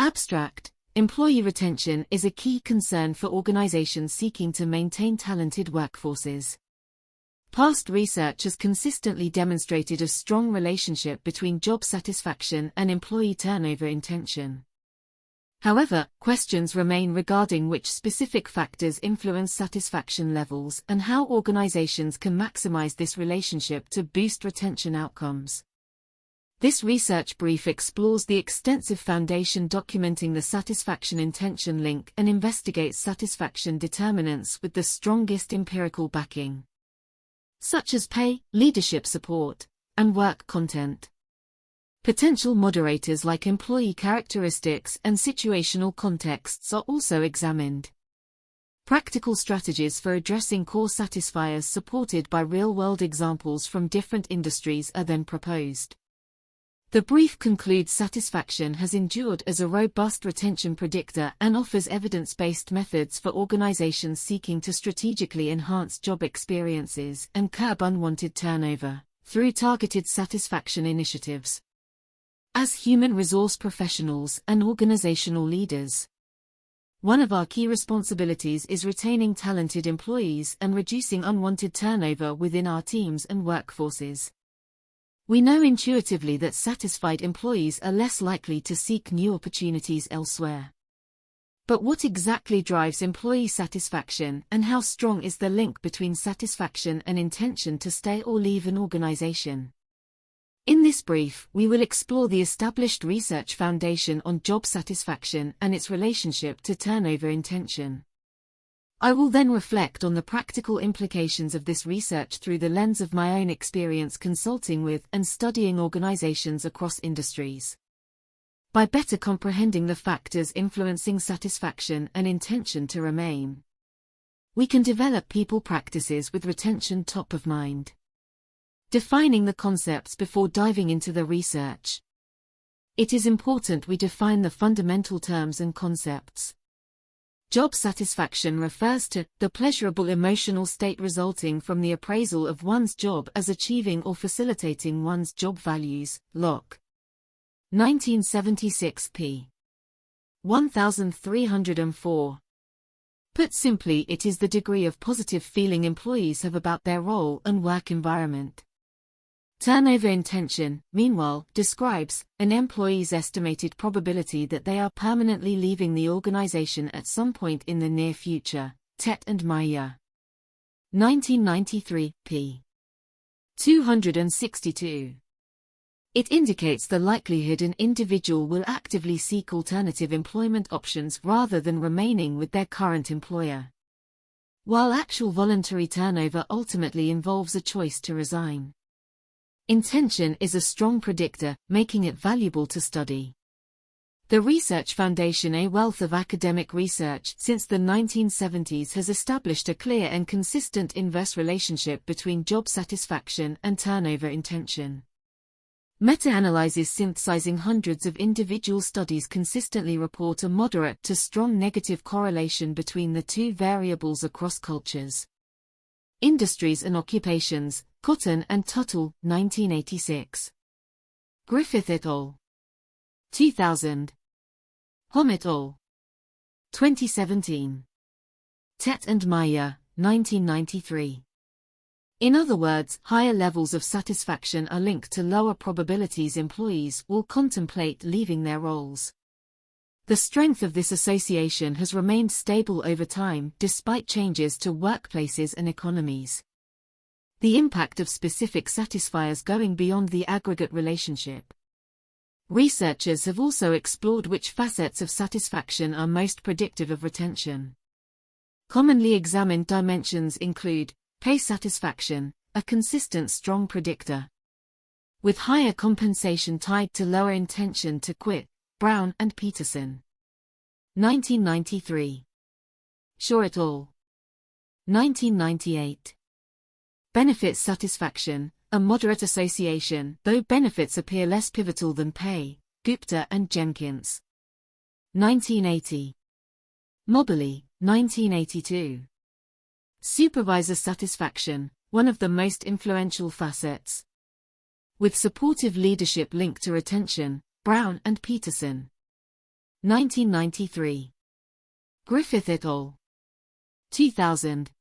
Abstract: employee retention is a key concern for organizations seeking to maintain talented workforces. Past research has consistently demonstrated a strong relationship between job satisfaction and employee turnover intention. However, questions remain regarding which specific factors influence satisfaction levels and how organizations can maximize this relationship to boost retention outcomes. This research brief explores the extensive foundation documenting the satisfaction-intention link and investigates satisfaction determinants with the strongest empirical backing, such as pay, leadership support, and work content. Potential moderators like employee characteristics and situational contexts are also examined. Practical strategies for addressing core satisfiers supported by real-world examples from different industries are then proposed. The brief concludes satisfaction has endured as a robust retention predictor and offers evidence-based methods for organizations seeking to strategically enhance job experiences and curb unwanted turnover through targeted satisfaction initiatives. As human resource professionals and organizational leaders, one of our key responsibilities is retaining talented employees and reducing unwanted turnover within our teams and workforces. We know intuitively that satisfied employees are less likely to seek new opportunities elsewhere. But what exactly drives employee satisfaction, and how strong is the link between satisfaction and intention to stay or leave an organization? In this brief, we will explore the established research foundation on job satisfaction and its relationship to turnover intention. I will then reflect on the practical implications of this research through the lens of my own experience consulting with and studying organizations across industries. By better comprehending the factors influencing satisfaction and intention to remain, we can develop people practices with retention top of mind. Defining the concepts before diving into the research. It is important we define the fundamental terms and concepts. Job satisfaction refers to the pleasurable emotional state resulting from the appraisal of one's job as achieving or facilitating one's job values. Locke. 1976 p. 1304. Put simply, it is the degree of positive feeling employees have about their role and work environment. Turnover intention, meanwhile, describes an employee's estimated probability that they are permanently leaving the organization at some point in the near future. Tet and Meyer. 1993, p. 262. It indicates the likelihood an individual will actively seek alternative employment options rather than remaining with their current employer, while actual voluntary turnover ultimately involves a choice to resign. Intention is a strong predictor, making it valuable to study. The Research Foundation, a wealth of academic research since the 1970s, has established a clear and consistent inverse relationship between job satisfaction and turnover intention. Meta-analyses synthesizing hundreds of individual studies consistently report a moderate to strong negative correlation between the two variables across cultures, industries and occupations. Cotton and Tuttle, 1986. Griffith et al. 2000. Hom et al. 2017. Tet and Meyer, 1993. In other words, higher levels of satisfaction are linked to lower probabilities employees will contemplate leaving their roles. The strength of this association has remained stable over time despite changes to workplaces and economies. The impact of specific satisfiers going beyond the aggregate relationship. Researchers have also explored which facets of satisfaction are most predictive of retention. Commonly examined dimensions include pay satisfaction, a consistent strong predictor, with higher compensation tied to lower intention to quit. Brown and Peterson. 1993. Shaw et al. 1998. Benefits satisfaction, a moderate association, though benefits appear less pivotal than pay. Gupta and Jenkins. 1980. Moberly, 1982. Supervisor satisfaction, one of the most influential facets, with supportive leadership linked to retention. Brown and Peterson. 1993. Griffith et al. 2000.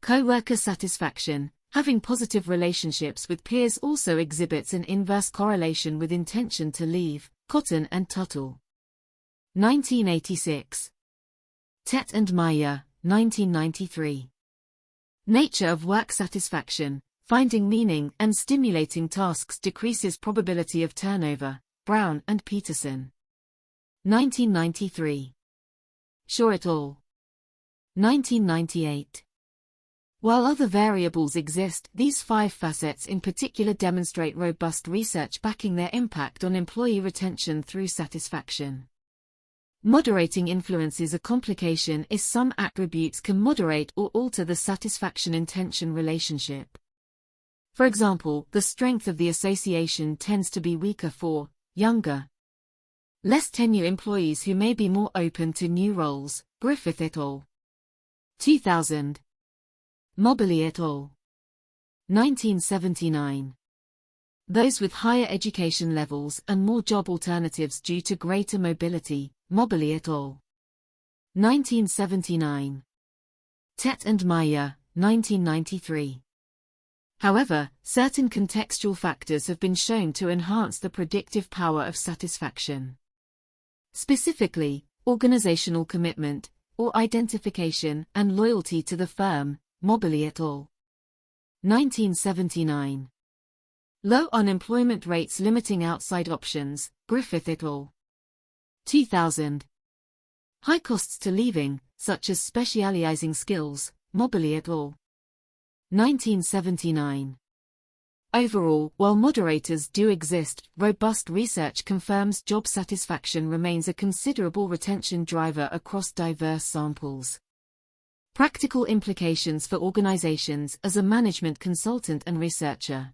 Co-worker satisfaction. Having positive relationships with peers also exhibits an inverse correlation with intention to leave. Cotton and Tuttle. 1986. Tet and Meyer, 1993. Nature of work satisfaction. Finding meaning and stimulating tasks decreases probability of turnover. Brown and Peterson. 1993. Shaw et al. 1998. While other variables exist, these 5 facets in particular demonstrate robust research backing their impact on employee retention through satisfaction. Moderating influences a complication is some attributes can moderate or alter the satisfaction-intention relationship. For example, the strength of the association tends to be weaker for younger, less tenure employees who may be more open to new roles. Griffith et al. 2000. Mobley et al. 1979. Those with higher education levels and more job alternatives due to greater mobility. Mobley et al. 1979. Tet and Meyer, 1993. However, certain contextual factors have been shown to enhance the predictive power of satisfaction. Specifically, organizational commitment, or identification and loyalty to the firm. Mobley et al. 1979. Low unemployment rates limiting outside options. Griffith et al. 2000. High costs to leaving, such as specializing skills. Mobley et al. 1979. Overall, while moderators do exist, robust research confirms job satisfaction remains a considerable retention driver across diverse samples. Practical implications for organizations. As a management consultant and researcher,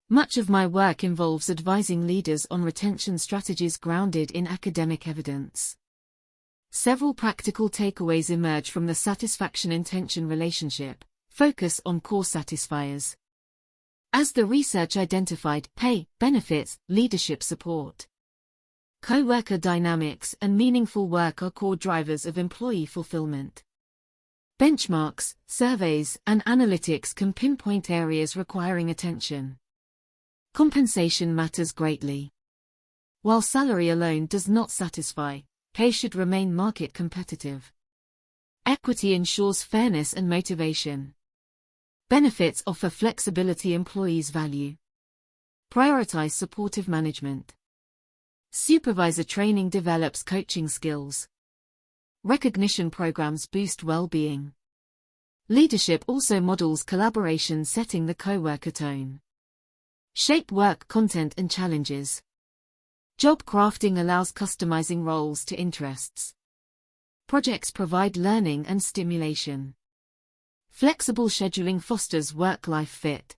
much of my work involves advising leaders on retention strategies grounded in academic evidence. Several practical takeaways emerge from the satisfaction-intention relationship. Focus on core satisfiers. As the research identified, pay, benefits, leadership support, co-worker dynamics and meaningful work are core drivers of employee fulfillment. Benchmarks, surveys, and analytics can pinpoint areas requiring attention. Compensation matters greatly. While salary alone does not satisfy, pay should remain market competitive. Equity ensures fairness and motivation. Benefits offer flexibility employees value. Prioritize supportive management. Supervisor training develops coaching skills. Recognition programs boost well-being. Leadership also models collaboration, setting the co-worker tone. Shape work content and challenges. Job crafting allows customizing roles to interests. Projects provide learning and stimulation. Flexible scheduling fosters work-life fit.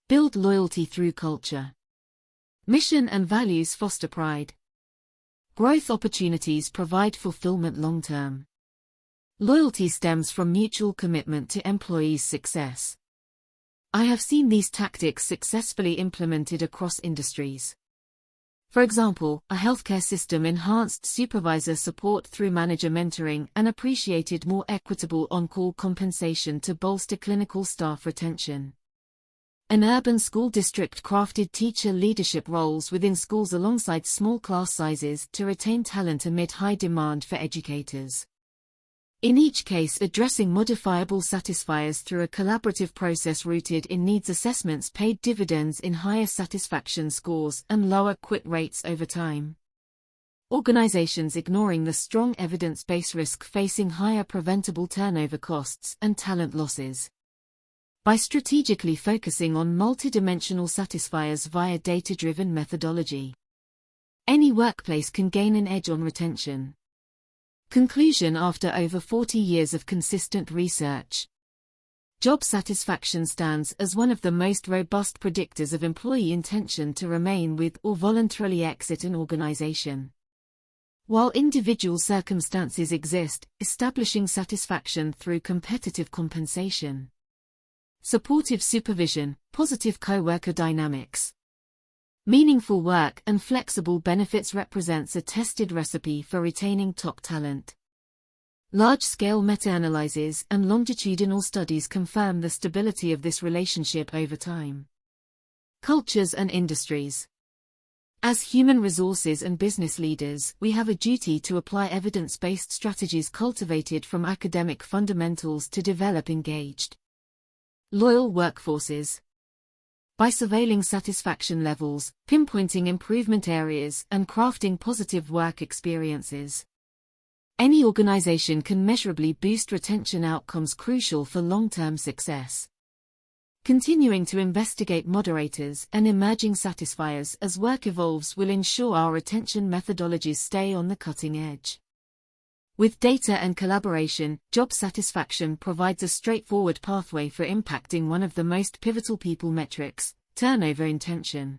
Build loyalty through culture. Mission and values foster pride. Growth opportunities provide fulfillment long-term. Loyalty stems from mutual commitment to employees' success. I have seen these tactics successfully implemented across industries. For example, a healthcare system enhanced supervisor support through manager mentoring and appreciated more equitable on-call compensation to bolster clinical staff retention. An urban school district crafted teacher leadership roles within schools alongside small class sizes to retain talent amid high demand for educators. In each case, addressing modifiable satisfiers through a collaborative process rooted in needs assessments paid dividends in higher satisfaction scores and lower quit rates over time. Organizations ignoring the strong evidence-based risk facing higher preventable turnover costs and talent losses. By strategically focusing on multidimensional satisfiers via data-driven methodology, any workplace can gain an edge on retention. Conclusion: after over 40 years of consistent research, job satisfaction stands as one of the most robust predictors of employee intention to remain with or voluntarily exit an organization. While individual circumstances exist, establishing satisfaction through competitive compensation, supportive supervision, positive co-worker dynamics, Meaningful work and flexible benefits represents a tested recipe for retaining top talent. Large-scale meta-analyses and longitudinal studies confirm the stability of this relationship over time. Cultures and industries. As human resources and business leaders, we have a duty to apply evidence-based strategies cultivated from academic fundamentals to develop engaged, loyal workforces. By surveilling satisfaction levels, pinpointing improvement areas, and crafting positive work experiences, any organization can measurably boost retention outcomes crucial for long-term success. Continuing to investigate moderators and emerging satisfiers as work evolves will ensure our retention methodologies stay on the cutting edge. With data and collaboration, job satisfaction provides a straightforward pathway for impacting one of the most pivotal people metrics, turnover intention.